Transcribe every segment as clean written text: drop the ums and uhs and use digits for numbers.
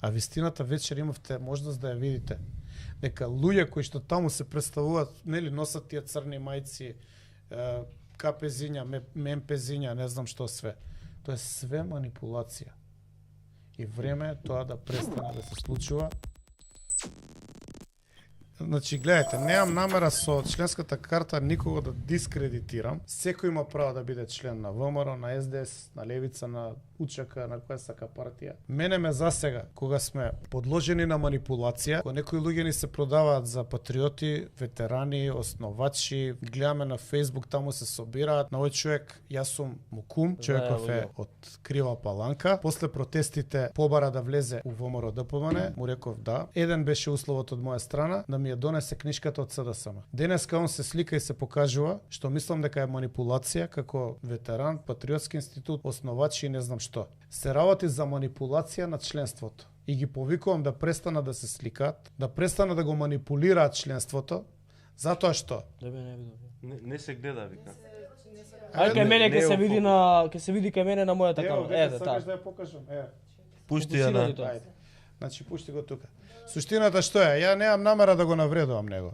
А вистината вечер имавте можност да ја видите. Дека луѓе кои што таму се представуваат, нели носат тие црни мајци, капезиња, мемпезиња, не знам што све. Тоа е све манипулација. И време е тоа да престане да се случува. Значи, гледайте, немам намера со членската карта никого да дискредитирам. Секој има право да биде член на ВМРО, на СДС, на Левица, на УЧК, на која сака партија. Мене ме засега, кога сме подложени на манипулација, кога некои луѓе ни се продаваат за патриоти, ветерани, основачи, гледаме на Facebook, таму се собираат. На овој човек, јас сум му кум, човеков е од Крива Паланка. После протестите побара да влезе у ВМРО ДПМН, му реков да. Еден беше условот од моја страна, да ми ја донесе книжката од СДСМ. Денеска он се слика и се покажува, што мислам дека е манипулација како ветеран, патриотски институт, основач и не знам што. Се работи за манипулација на членството. И ги повикувам да престанат да се сликаат, да престанат да го манипулираат членството, затоа што? Не се гледа, вика. Ај кај мене ќе се види ќе се види кај мене на мојата камера. Еве, сакаш да ја покажам? Пушти ја на. Значи пушти го тука. Суштината што е? Ја немам намера да го навредувам него.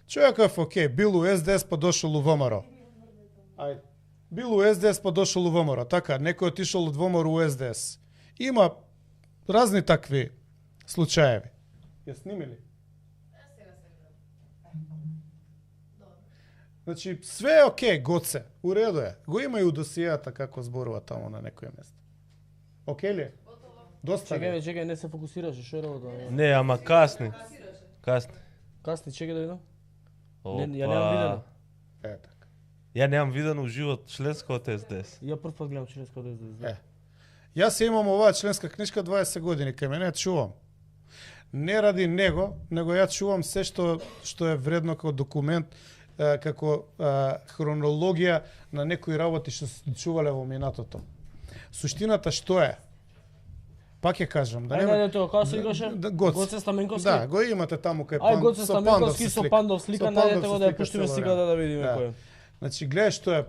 Човеков окей, бил у СДС па дошол у ВМРО. Ајде. Бил у СДС па дошол у ВМРО. Така, некој отишол од ВМРО у СДС. Има разни такви случаеви. Ја снимили? Значи, све е окей, Гоце, у реду е. Го има и у досијата како зборува таму на некој место. Окей ли е? Доста ли? Чекај, не се фокусираше, што е работа? Не, ама касни. Касни, чекај да видам. Опа. Ја немам видено. Така. Ја немам видено уживот членско од СДС. Ја прв пат гледам членско од СДС. Јас имам оваа членска книжка 20 години, кај мене ја чувам. Не ради него, него ја чувам се што е вредно како документ, како хронологија на некои работи што се чувале во минатото. Суштината што е? Пак ќе кажам, да нема. Тоа како се викаше? Гоце Стаменковски. Да, го имате таму кај Ај Гоце Стаменковски со Пандов слика, најдете го да ја пуштиме слика да видиме кој е. Значи гледај што е.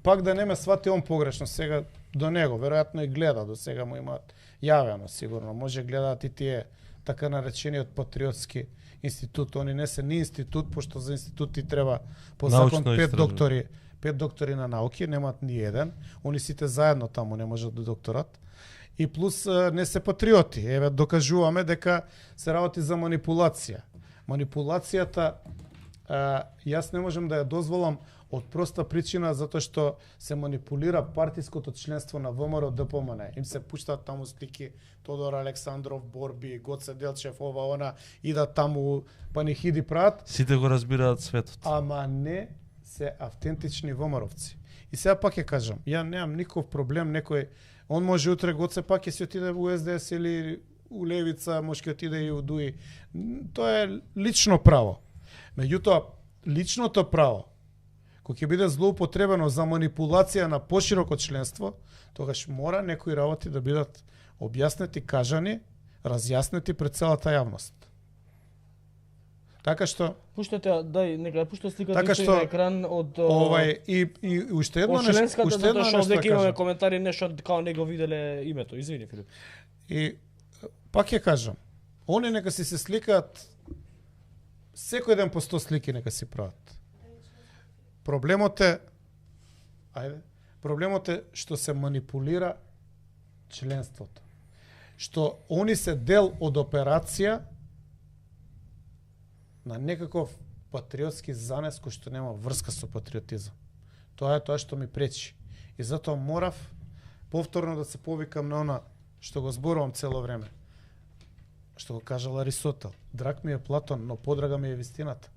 Пак да не ме свати он погрешно сега до него, веројатно и гледа, до сега му имаат јавено сигурно. Може гледаат и тие така наречениот патриотски институт, они не се ни институт, пошто за институти треба по закон 5 доктори на науки, немаат ни еден, они сите заедно таму не можат да докторат. И плюс не се патриоти. Еве докажуваме дека се работи за манипулација. Манипулацијата јас не можем да ја дозволам од проста причина затоа што се манипулира партиското членство на ВМРО ДПМН. Им се пуштаат таму слики Тодор Александров, Борби, Гоце Делчев, ова она, идат таму панихиди прават. Сите го разбираат светот. Ама не се автентични ВМРО-вци. И сега пак ќе кажам, ја немам никаков проблем, некој он може утре Гоце пак ќе се отиде у СДС или у Левица, може ќе отиде и у ДУИ. Тоа е лично право. Меѓутоа, личното право кој ќе биде злоупотребено за манипулација на пошироко членство, тогаш мора некои работи да бидат објаснети, кажани, разјаснети пред целата јавност. Така што пуштете, дај нека пушта сликата така што, на екран од и уште едно нешто, уште едно нешто дека имаме коментари нешто као не го виделе името. Извини, Филип. И пак ќе кажам, они нека си се сликаат секој ден по 100 слики нека си прават. Проблемот е што се манипулира членството. Што они се дел од операција на некаков патриотски занес кој што нема врска со патриотизам. Тоа е тоа што ми пречи. И затоа морав повторно да се повикам на она што го зборувам цело време. Што го кажал Аристотел. Драг ми е Платон, но подрага ми е вистината.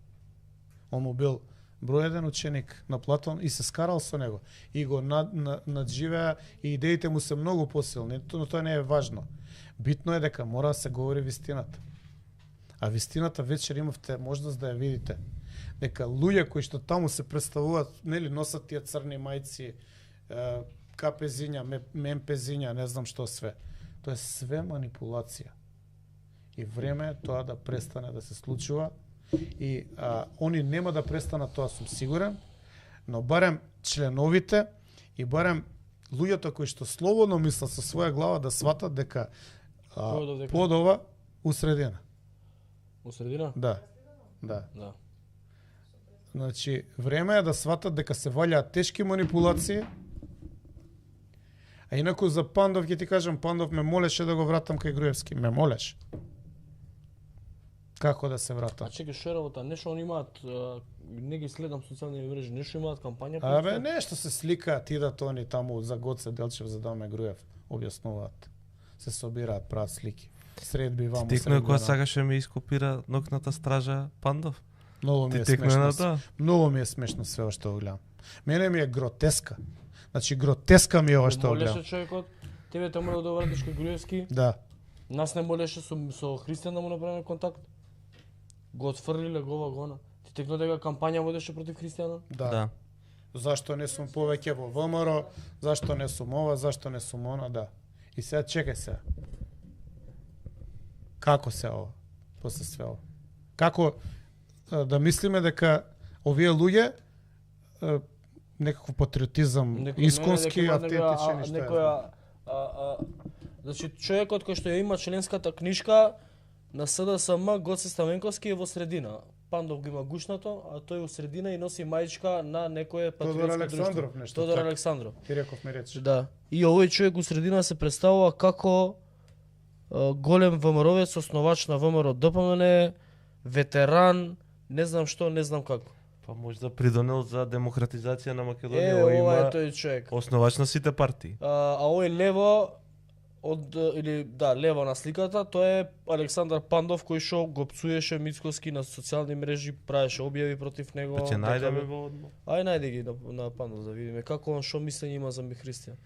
Он му бил број еден ученик на Платон и се скарал со него. И го надживеа и идеите му се многу посилни, но тоа не е важно. Битно е дека мора да се говори вистината. А вистината вечер имавте можност да ја видите. Дека луѓе кои што таму се представуваат, нели носат тие црни мајци, капезиња, мемпезиња, не знам што све. Тоа е све манипулација. И време е тоа да престане да се случува. И они нема да престанат, тоа сум сигурен, но барем членовите и барем луѓето кои што слободно мислат со своја глава да сватат дека Под ова, у средина. У средина? Да. Да. Да. Значи, време е да сватат дека се валјаат тешки манипулации. А инаку за Пандов ќе ти кажам, Пандов ме молеше да го вратам кај Груевски. Ме молеше. Како да се вратам? А чекай, што е работа? Нешто они имаат, не ги следам социјални мрежи, нешто имаат кампања? Абе, нешто се сликаат, идат они таму за Гоце Делчев за да ме Груев. Објаснуваат. Се собираат, прават слики. Средби ваму. Текно кога сакаше ме ископира нокната стража Пандов. Многу ми е смешно. Многу ми е смешно све што го гледам. Мене ми е гротеска. Значи гротеска ми е ова што го гледам. Молеше човекот, тебе те мора да вратиш кај Груевски. Да. Нас не молеше со Христијан да му направиме контакт. Го отфрлиле гова гона. Ти текно дека кампања водеше против Христијана? Да. Зашто не сум повеќе во ВМРО, зашто не сум ова, зашто не сум она, да. И сега чекај се. Како се ова? После све ова. Како да мислиме дека овие луѓе некаков патриотизам, исконски, автентичен и што е. Значи човекот кој што ја има членската книжка на СДСМ Гоце Стаменковски е во средина. Пандов го има гушнато, а тој во средина и носи мајчка на некое патриотско друштво. Тодор Александров нешто. Тодор Александров. Киреков ми рече. Да. И овој човек во средина се представува како голем ВМРО-вец, основач на ВМРО ДПМН, ветеран, не знам што, не знам како. Па може да придонел за демократизација на Македонија, ова е тој човек. Основач на сите партии. А овој лево лево на сликата, тоа е Александар Пандов кој што го пцуеше Мицкоски на социјални мрежи, правеше објави против него. Па ќе најдеме во одмо. Ај најде ги на Пандов да видиме како он што мислење има за Христијан.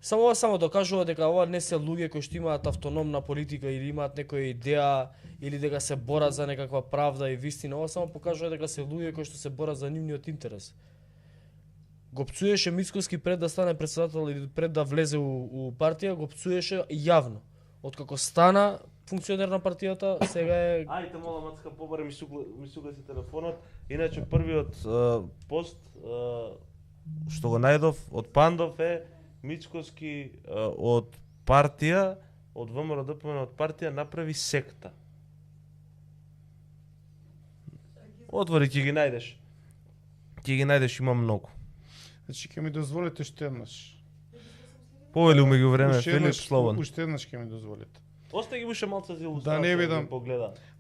Само докажува дека ова не се луѓе кои што имаат автономна политика или имаат некоја идеја или дека се борат за некаква правда и вистина. Ова само покажува дека се луѓе кои што се борат за нивниот интерес. Го пцуеше Мицкоски пред да стане председател или пред да влезе у партија, го пцуеше јавно. Откако стана функционер на партијата, сега е... Ајте, мола, Мацка, побаре ми сугаси телефонот. Иначе првиот пост што го најдов од Пандов е Мицкоски од партија, од ВМРО ДПМН од партија направи секта. Отвори, ќе ги најдеш. Ќе ги најдеш, има многу. Значи ќе ми дозволите уште еднаш. Повели меѓу време Филип Слован. Уште еднаш ќе ми дозволите. Остави ги буше малце за илустрација.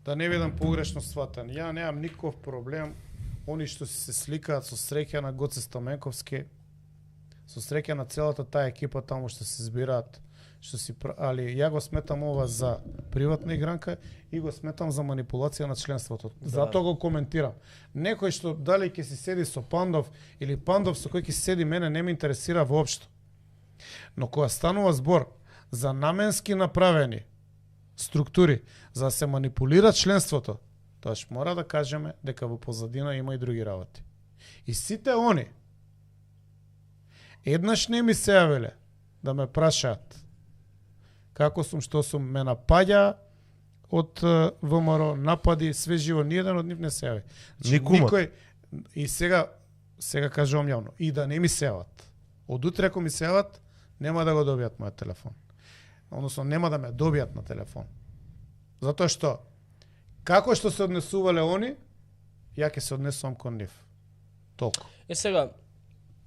Да не бидам погрешно сватан. Ја немам никаков проблем они што се сликаат со среќа на Гоце Стаменковски, со среќа на целата таа екипа таму што се збираат, али ја го сметам ова за приватна игранка и го сметам за манипулација на членството. Да. Затоа го коментирам. Некој што дали ќе си седи со Пандов или Пандов со кој ќе си седи, мене не ме интересира воопшто. Но кога станува збор за наменски направени структури за да се манипулира членството, тоаш мора да кажеме дека во позадина има и други работи. И сите они еднаш не ми се јавиле да ме прашаат како сум, што сум, ме напаѓа од ВМРО, напади, све живо, ниеден од нив не се јави. Никој, и сега кажувам јавно, и да не ми се јават. Од утре ако ми се јават, нема да го добијат мојот телефон. Односно, нема да ме добијат на телефон. Затоа што, како што се однесувале они, ја ќе се однесувам кон нив. Толку. Сега,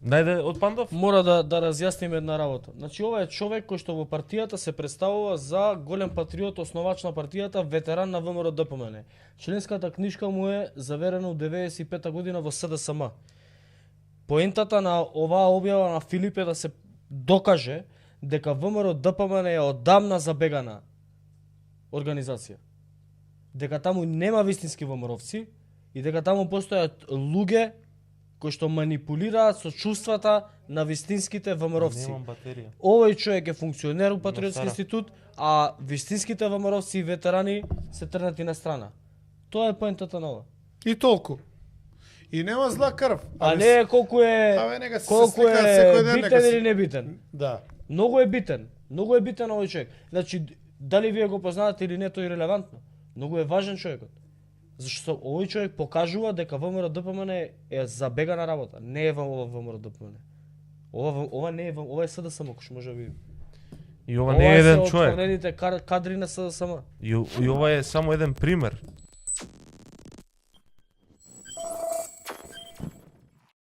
најде од Пандов? Мора да разјасниме една работа. Значи ова е човек кој што во партијата се представува за голем патриот, основач на партијата, ветеран на ВМРО ДПМН. Членската книжка му е заверена у 95-та година во СДСМ. Поентата на оваа објава на Филип е да се докаже дека ВМРО ДПМН е одамна забегана организација. Дека таму нема вистински ВМРО-вци и дека таму постојат луѓе кои што манипулираат со чувствата на вистинските ВМРО-вци. Овој човек е функционер у Патриотски институт, а вистинските ВМРО-вци и ветерани се трнати на страна. Тоа е поентата на ова. И толку. И нема зла крв. А не колку е битен или не битен. Да. Многу е битен. Многу е битен овој човек. Значи, дали вие го познавате или не, тоа е релевантно. Многу е важен човекот. Зашто овој човек покажува дека ВМРО ДПМН е забегана работа. Не е во ВМРО ДПМН. Ова не е ова е СДСМ, кој што може да видим. И ова не е еден се човек. отфрлените кадри на СДСМ. И ова е само еден пример.